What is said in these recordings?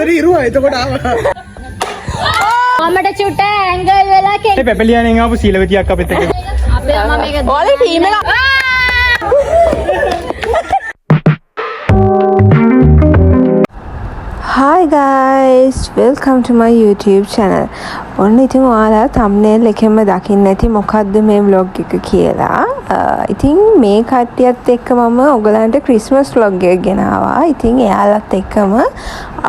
මෙතන ඉරුවා එතකොට ආවා. මමට චුට්ට ඇංගල් වෙලා කෙනෙක්. මේ පැපලියානෙන් ආපු සීලවතියක් අපිත් එක්ක. අපේ අම්මා මේක ඔයාලේ ටීම් එක. Hi guys, welcome to my YouTube channel. ඔන්න ඉතින් ඔයාලා thumbnail එකෙන්ම දකින්න ඇති මොකද්ද මේ vlog එක කියලා. ඉතින් මේ කට්ටියත් එක්ක මම ඔයගලන්ට Christmas vlog එක ගෙනාවා. ඉතින් එයාලත් එක්කම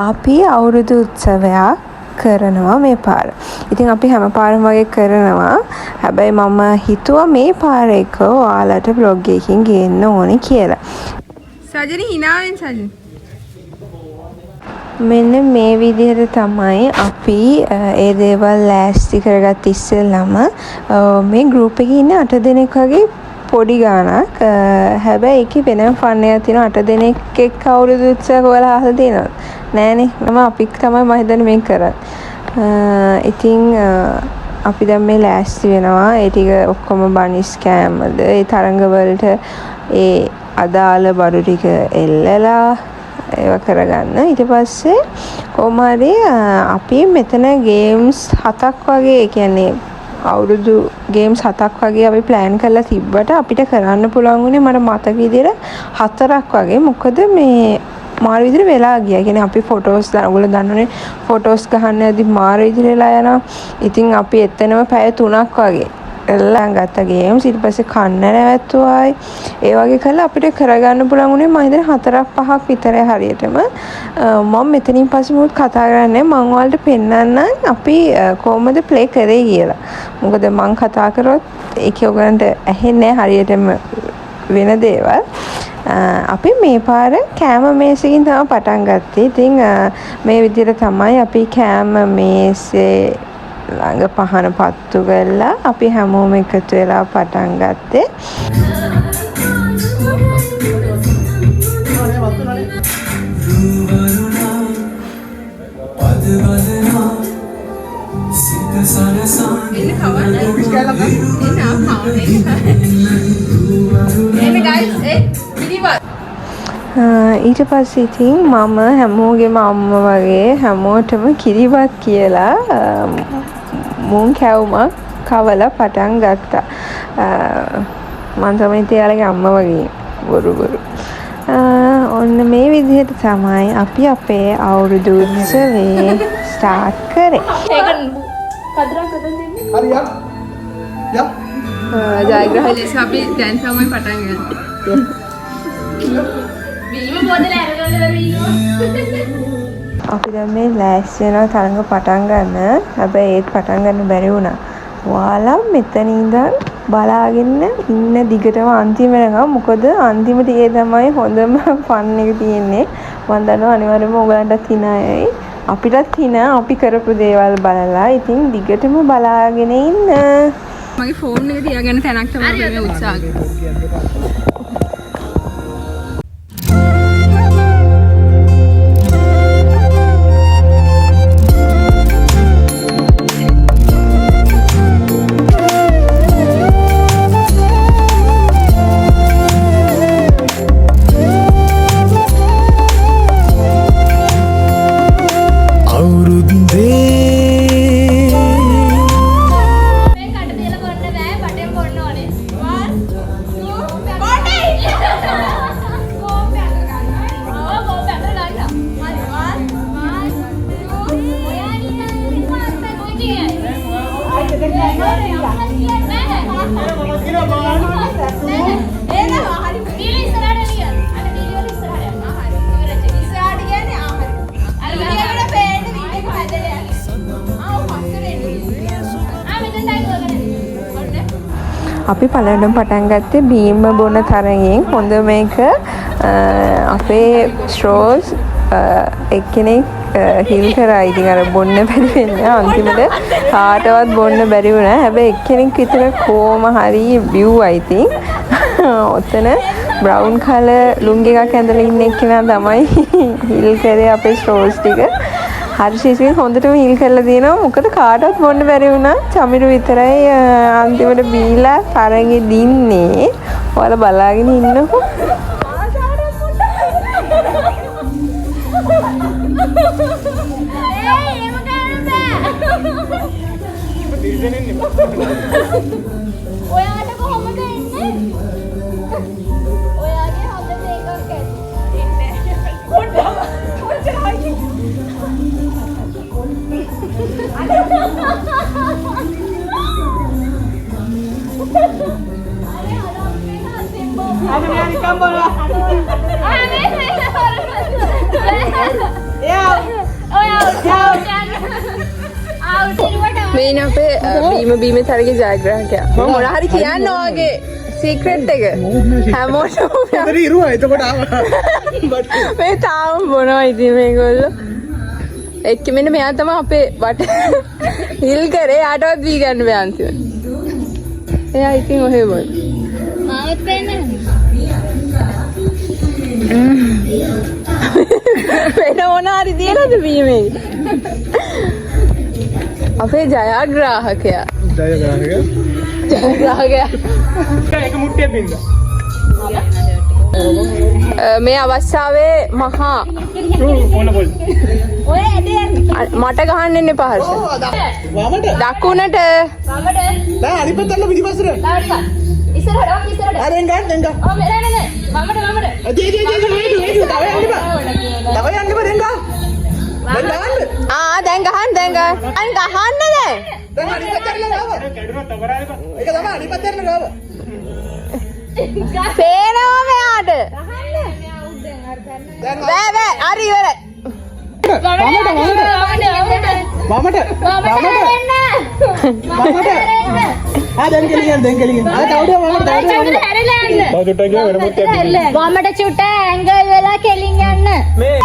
අපි අවුරුදු උත්සවයක් කරනවා මේ පාර. ඉතින් අපි හැම පාරම වගේ කරනවා. හැබැයි මම හිතුවා මේ පාර එක ඔයාලට vlog එකකින් ගේන්න ඕනේ කියලා. සජනි hinaවෙන් සජනි මෙන්න මේ විදිහට තමයි අපි ඒ දේවල් ලෑස්ති කරගත් ඉස්සෙල්ලම මේ ගෲප් එකේ ඉන්න 8 දෙනෙක් වගේ පොඩි ගානක් හැබැයි ඒකේ වෙනම ෆන් එකක් තියෙනවා 8 දෙනෙක් එක්ක අවුරුදු උත්සවයක් ඔයාලා අහලා තියෙනවද නෑනේ මම අපි තමයි මම හිතන්නේ මේක කරන්නේ ඉතින් අපි දැන් මේ ලෑස්ති වෙනවා ඒ ටික ඔක්කොම බනිස් කෑමද ඒ තරංග වලට ඒ අදාළ බඩු ටික එල්ලලා ඒවා කරගන්න ඊට පස්සේ කොහොම හරි අපි මෙතන ගේම්ස් 7ක් වගේ කියන්නේ අවුරුදු ගේම්ස් 7ක් වගේ අපි ප්ලෑන් කරලා තිබ්බට අපිට කරන්න පුළුවන් වුණේ මට මතක විදිහට 4ක් වගේ මොකද මේ මාර විදිහට වෙලා ගියා. කියන්නේ අපි ෆොටෝස් ඔයගොල්ලෝ දන්නවනේ ෆොටෝස් ගහන්න යද්දි මාර විදිහට වෙලා යනවා. ඉතින් අපි එතනම පැය 3ක් වගේ එල්ලන් ගත්ත ගේම්ස් ඊට පස්සේ කන්න නැවැත්තුවායි ඒ වගේ කරලා අපිට කරගන්න පුළුවන් උනේ මම හිතන්නේ 4-5ක් විතරයි හරියටම මම මෙතනින් පස්සේ මුත් කතා කරන්නේ මම ඔයාලට පෙන්නන්නම් අපි කොහොමද ප්ලේ කරේ කියලා මොකද මම කතා කරොත් ඒක ඔයගලන්ට ඇහෙන්නේ හරියටම වෙන දේවල් අපි මේ පාර කෑම මේසෙකින් තමයි පටන් ගත්තේ ඉතින් මේ විදිහට තමයි අපි කෑම මේසේ ළඟ පහන පත්තු කරලා අපි හැමෝම එකතු වෙලා පටන් ගත්තේ. ඊට පස්සේ ඉතින් මම හැමෝගෙම අම්මා වගේ හැමෝටම කිරිබත් කියලා මුං කැවුමක් කවලා පටන් ගත්තා. මම තමයි එයාලගේ අම්මා වගේ බොරු. ඔන්න මේ විදිහට තමයි අපි අපේ අවුරුදු උත්සවේ ස්ටාර්ට් කරේ. ඒක පදරම් කතන් දෙන්නේ. හරියක්. යා. ජයග්‍රහය ලෙස අපි දැන් තමයි පටන් ගන්නේ. වීම මොදල අරගෙන වීම අපි දැන් මේ ලෑස්ති වෙනවා තරඟ පටන් ගන්න. හැබැයි ඒත් පටන් ගන්න බැරි වුණා. ඔයාලා මෙතන ඉඳන් බලාගෙන ඉන්න දිගටම අන්තිම වෙනකම් මොකද අන්තිම තියේ තමයි හොඳම ෆන් එක තියෙන්නේ. මම දන්නවා අනිවාර්යයෙන්ම ඔයගලන්ටත් හිනායයි. අපිටත් හිනා අපි කරපු දේවල් බලලා. ඉතින් දිගටම බලාගෙන ඉන්න. මගේ ෆෝන් එක තියාගන්න තැනක් තමයි මේ උත්සාහ කරන්නේ. අපි පළවෙනිම පටන් ගත්තේ බීම බොන තරගෙන් හොඳ මේක අපේ ස්ට්‍රෝස් එක්කෙනෙක් හිල් කරා ඉතින් අර බොන්න බැරි වෙන්නේ අන්තිමට කාටවත් බොන්න බැරි වුණා හැබැයි එක්කෙනෙක් විතර කොහොම හරි බිව්වා ඉතින් ඔතන බ්‍රවුන් කලර් ලුංගි එකක් ඇඳලා ඉන්න එක්කෙනා තමයි හිල් කරේ අපේ ස්ට්‍රෝස් ටික හර්ෂිසින් හොඳටම හිල් කරලා දිනවා මොකද කාටවත් බොන්න බැරි වුණා චමිරු විතරයි අන්තිමට බීලා තරගේ දින්නේ ඔයාලා බලාගෙන ඉන්නකෝ ඔයාට කොහොමද එන්නේ? ඔයාගේ හොඳ දෙයක් ඇති. මේන අපේ බීම තරගේ ජයග්‍රහකයා මම මොන හරි කියන්න ඔයාගේ සීක්‍රට් එක හැමෝටම ඉරුවා එතකොට ආවා මේ තාම බොනවා ඉතින් මේගොල්ලෝ එක්ක මෙන්න මෙයා තමයි අපේ වට හිල් කරේ ආටවත් දී ගන්න බෑ අන්තිමට එයා ඉතින් ඔහෙ බොන මාවත් පෙන්නේ වෙන මොන හරි දියලාද බීමේ අපේ ජයග්‍රාහකයා එක මුට්ටියක් බින්ද මේ අවස්ථාවේ මහා ඕන පොල් ඔය ඇදේ මට ගහන්න එන්න එපා හර්ෂ වමට දකුණට වමට නෑ අනිත් පැත්තට පිටිපස්සට ලාවට ඉස්සරහට ආරෙන් ගන්න ඔව් නෑ වමට අදී තව යන්න බෑ දෙන්න දැන් ගහන්න දැන් අනිත් පැත්තට ගාව ඒක තමයි අනිත් පැත්තට ගාව පේනවා මෙයාට බෑ හරි ඉවරයි වමට දැන් කෙලියෙන් වමට චුට්ට ඇංගල් වෙලා කෙලින් යන්න මේ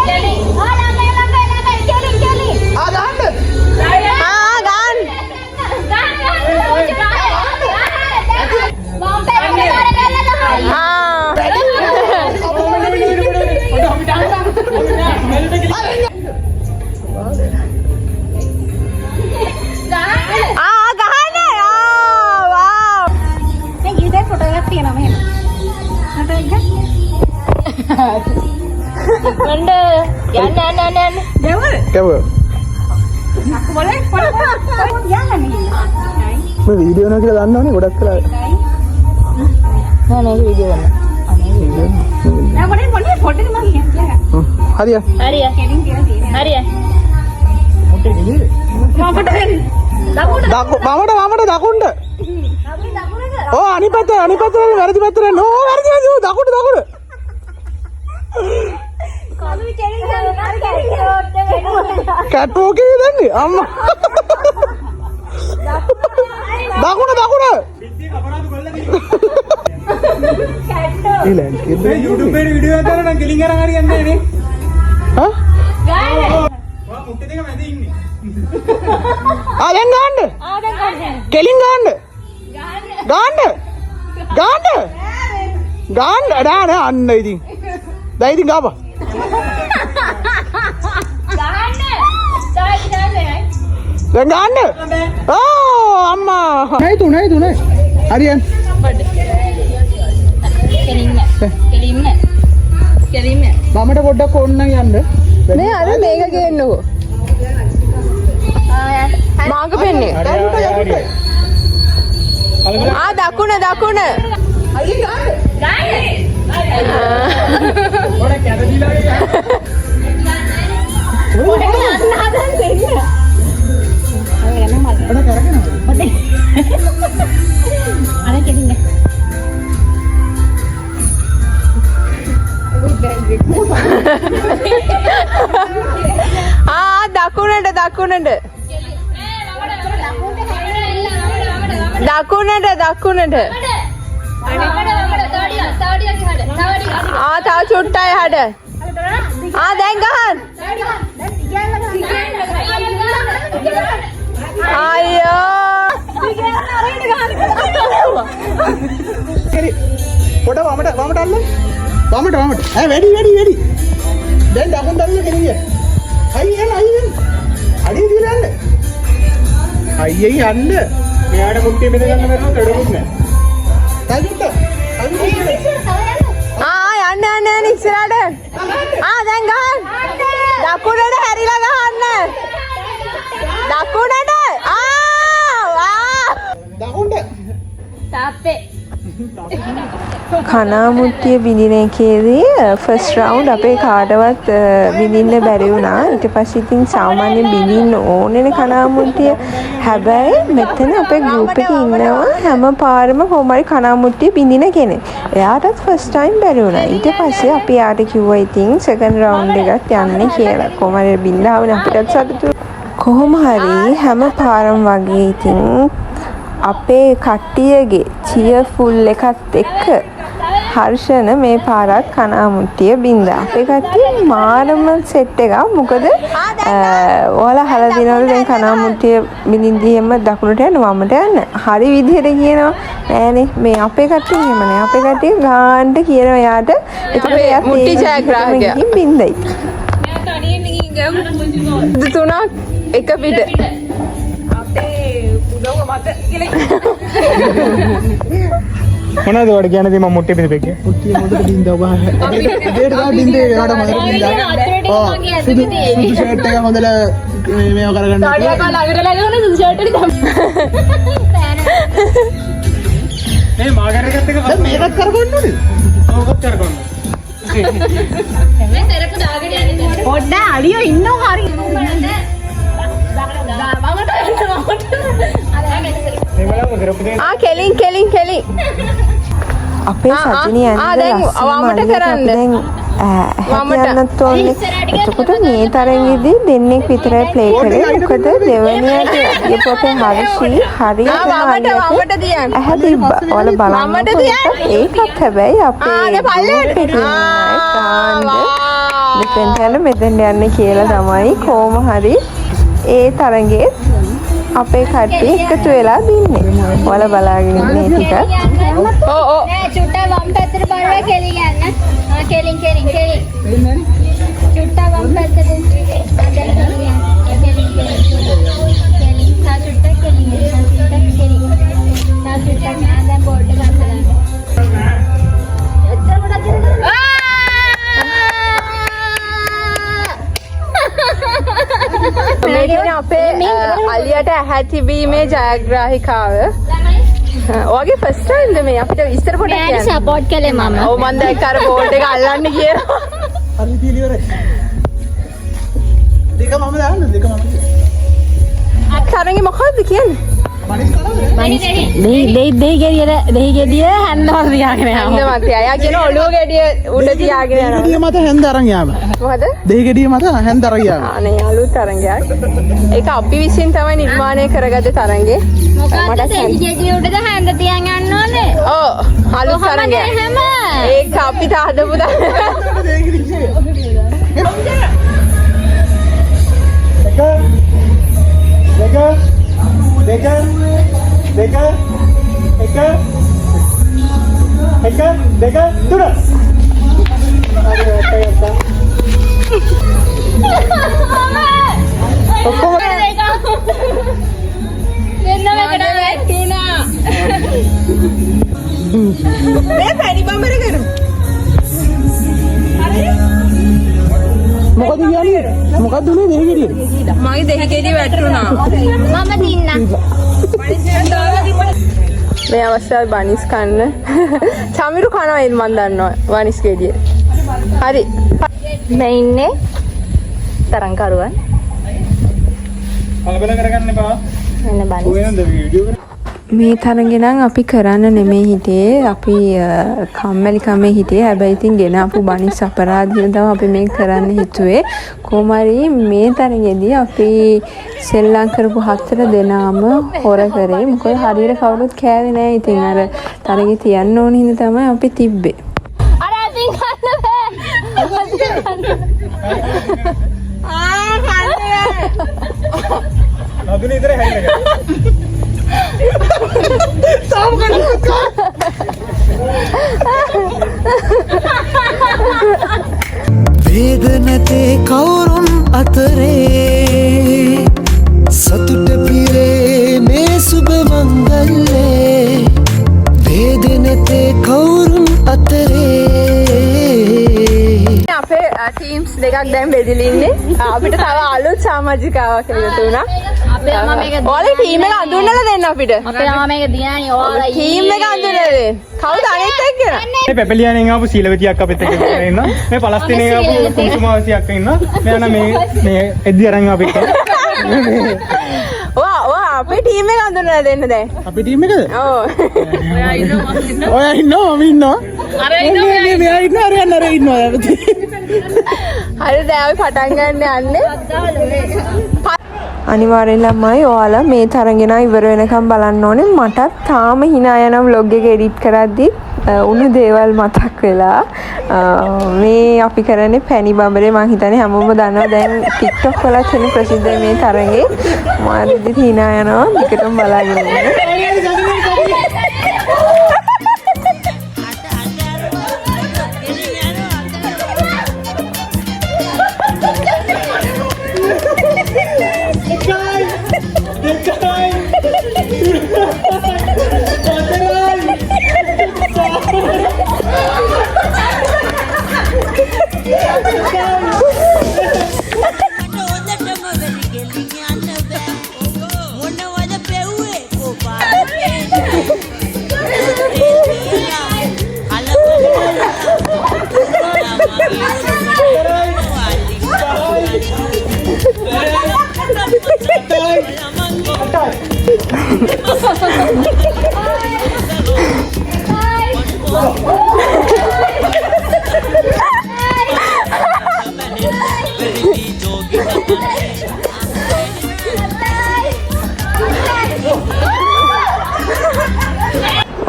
වීඩියෝ එක කියලා දන්නවනේ ගොඩක් කළා නෑ මේක වීඩියෝ ගන්න හරිය දකුණට ඕ අනිත් පැත්තට වැරදි පැත්තට නෝ වැරදි දකුණට කැට්වෝකේ දන්නේ අම්මා දකුණ YouTube එකේ වීඩියෝ එකක් කරලා නම් කෙලින් අරන් හරියන්නේ නැහැ නේ ඔයා මුට්ටි දෙක මැද ඉන්නේ දැන් ගන්න කෙලින් ගන්න නෑ අන්න ඉතින් දැන් ඉතින් ගාපා දැන් ගන්න අම්මා නයි තුනේ හරියන් මමට පොඩ්ඩක් ඕන්න යන්න මේ අර මේක ගේන්නකෝ මාක පෙන්නේ දකුණ දකුණට තව චුට්ටයි හඩ දැන් ගහන් අයියෝ පොඩ වමට අල්ල වමට වැඩි දැන් දකුණට අල්ල කෙලිය අයියන් අඩිය දිලා යන්න අයියයි යන්න මෙයාට මුට්ටිය බෙද ගන්න බැරුව කඩමුත් නෑ යන්න ඉස්සරහට දැන් ගහන්න දකුණට හැරිලා ගහන්න දකුණට කනාමුට්ටිය බිඳින එකේදී ෆස්ට් රවුන්ඩ් අපේ කාටවත් බිඳින්න බැරි වුණා. ඊට පස්සේ ඉතින් සාමාන්‍යයෙන් බිඳින්න ඕනේ කනාමුට්ටිය. හැබැයි මෙතන අපේ ගෲප් එකේ ඉන්නවා හැම පාරම කොහොමරි කනාමුට්ටිය බිඳින කෙනෙක්. එයාටත් ෆස්ට් ටයිම් බැරි වුණා. ඊට පස්සේ අපි යාට කිව්වා ඉතින් සෙකන්ඩ් රවුන්ඩ් එකත් යන්න කියලා. කොහොමරි බින්දාවනේ අපිටත් සතුටු. කොහොම හරි හැම පාරම වගේ ඉතින් අපේ කට්ටියගේ චියර්ෆුල් එකත් එක්ක හර්ෂණ මේ පාරත් කනාමුට්ටිය බින්දා. අපේ කට්ටිය මාරම සෙට් එකක්. මොකද ඔයාලා අහලා දිනවල දැන් කනාමුට්ටිය බින්දින්දී එම දකුණට යන්න වමට යන්න. හරි විදිහට කියනවා නෑනේ මේ අපේ කට්ටිය එහෙම නෑ. අපේ කට්ටිය ගාන්න කියනවා යාට. ඒකට එයා මුට්ටි ජයග්‍රාහකයා බින්දයි. තුනක් එක පිට මොනවද ඔයාලට කියන්න දෙන්නේ මම මුට්ටිය බින්දපෙන්නේ මුට්ටිය මොකටද බින්දව ගහන්නේ දෙයට ගා බින්දේ ඒකට මොකද බින්දා ඔව් සුදු ෂර්ට් එක හොඳට මේව කරගන්න තාඩිය කාලා ළඟට ලගවන සුදු ෂර්ට් එක තමයි මේ මාගර් එකත් එක මේකත් කරගන්න ඕනේ ඔව්කත් කරගන්න මේ සරක දාගෙන යන්නේ පොඩ්ඩ අලියෝ ඉන්නව හරි කෙලින් අපේ සජිනී වමට කරන්න යන්නත් ඕනේ. එතකොට මේ තරගෙදී දෙන්නෙක් විතරයි ප්ලේ කරේ. මොකද දෙවනියට අපේ හර්ෂි හරියට ඇහැ තිබ්බා. ඔයාලා බලන්න ඒකත් හැබැයි අපේ මෙතෙන් යන්න කියලා තමයි කොහොම හරි ඒ තරගේ අපේ කට්ටිය එකතු වෙලා දින්නේ. ඔයාලා බලාගෙන ඉන්නේ ටික. ඔව් ඔව්. නෑ චුට්ටා වම් පැත්තට බලලා කෙලින් යන්න. කෙලින්. චුට්ටා වම් පැත්තට. දැන් බෝඩ් එක ගන්න. මේකනේ අපේ අලියට ඇහැ තිබීමේ ජයග්‍රාහිකාව. ඔයාගේ ෆස්ට් ටයිම්ද මේ අපිට ඉස්සර පොඩක් කියන්න. මම සපෝට් කළේ මම. ඔව් මම දැක්ක අර බෝඩ් එක අල්ලන්න කියලා. හරි පිළිවෙරයි. දෙක මම දාන්න දෙක මම. තරංගේ මොකද්ද කියන්නේ? දෙහි ගෙඩිය හැන්දවල තියාගෙන යනවා. හැන්ද මත අය කියන ඔළුව ගෙඩිය උඩ තියාගෙන යනවා. ගෙඩිය මත හැන්ද අරන් යාම. මොකද? දෙහි ගෙඩිය මත හැන්ද අරන් යාම. අනේ අලුත් තරංගයක්. ඒක අපි විසින් තමයි නිර්මාණය කරගත්ත තරංගේ. මොකද දෙහි ගෙඩිය උඩද හැන්ද තියන් යන්න ඕනේ. ඔව් අලුත් තරංගයක්. ඒක අපිට හදපු දෙක තුන ඔක්කොම මේ පැණි බම්බර කරු මොකද කියන්නේ මොකක්ද උනේ දෙහි ගෙඩිය මගේ දෙහි ගෙඩිය වැටුණා මම දින්න. මේ අවස්ථාවේ බනිස් කන්න චමිරු කනවා එල් මන් දන්නවා බනිස් ගෙඩිය. හරි. මේ ඉන්නේ තරංකරුවන්. කලබල කරගන්න එපා. එන්න බනිස්. කොහෙන්ද වීඩියෝ කරන්නේ? මේ තරගේ නම් අපි කරන්න නෙමෙයි හිටියේ. අපි කම්මැලිකමේ හිටියේ. හැබැයි ඉතින් ගෙන අපු බනිස් අපරාධය තමයි අපි මේ කරන්න හිතුවේ. කොහොමරි මේ තරගේදී අපි සෙල්ලම් කරපු 4 දෙනාම හොර කරේ. මොකද හරියට කවුරුත් කෑවේ නෑ. ඉතින් අර තරගේ තියන්න ඕන හින්දා තමයි අපි තිබ්බේ. අර අතින් ගන්න බෑ. නදුනේ ඉතර හැරිලා තාම වේදනතේ කවුරුන් අතරේ සතුට පිරේ මේ සුබ මංගල්ලේ වේදනතේ කවුරුන් අතරේ අපේ ටීම්ස් දෙකක් දැන් බෙදලා ඉන්නේ. අපිට තව අලුත් සමාජිකාවක් එකතු වුණා. අපේ ළමා මේක ඔයාලා ටීම් එක අඳුන්නලා දෙන්න අපිට. අපේ ළමා මේක දිනන්නේ ඔයාලා ටීම් එක අඳුන්නලා දෙන්න. කවුද අනිත් එක්කන? මේ පැපලියානෙන් ආපු සීලවති අක්කා අපිත් එක්ක ඉන්නවා. මේ පලස්තීනයෙන් ආපු කුංකුමාවසි අක්කා ඉන්නවා. මෙයා නම් මේ එද්දි අරන් අපිත් එක්ක. ඔයා අපේ ටීම් එක අඳුන්නලා දෙන්න දැන්. අපි ටීම් එකද? ඔව්. ඔයා ඉන්නවා මම ඉන්නවා. අර ඉන්නවා මෙයා ඉන්නවා අර ඉන්නවා. හරි දැන් අපි පටන් ගන්න යන්නේ. අනිවාර්යෙන් ළමයි ඔයාලා මේ තරගෙන ඉවර වෙනකම් බලන්න ඕනේ. මටත් තාම hina යන vlog එක edit කරද්දි උණු දේවල් මතක් වෙලා මේ අපි කරන්නේ පැණි බඹරේ. මං හිතන්නේ හැමෝම දන්නවා දැන් TikTok වල තියෙන ප්‍රසිද්ධ මේ තරගේ. මාරිදි hina යනවා. ටිකටම බලාගෙන ඉන්න.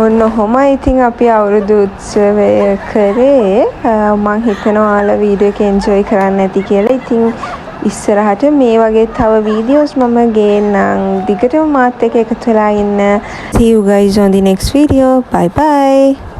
ඔන්න ඔහොමයි ඉතින් අපි අවුරුදු උත්සවය කරේ. මං හිතනවා ඔයාලා වීඩියෝ එක එන්ජොයි කරන්න ඇති කියලා. ඉතින් ඉස්සරහට මේ වගේ තව වීඩියෝස් මම ගේන්නම්. දිගටම මාත් එක්ක එකතු වෙලා ඉන්න. See you guys on the next video. Bye bye.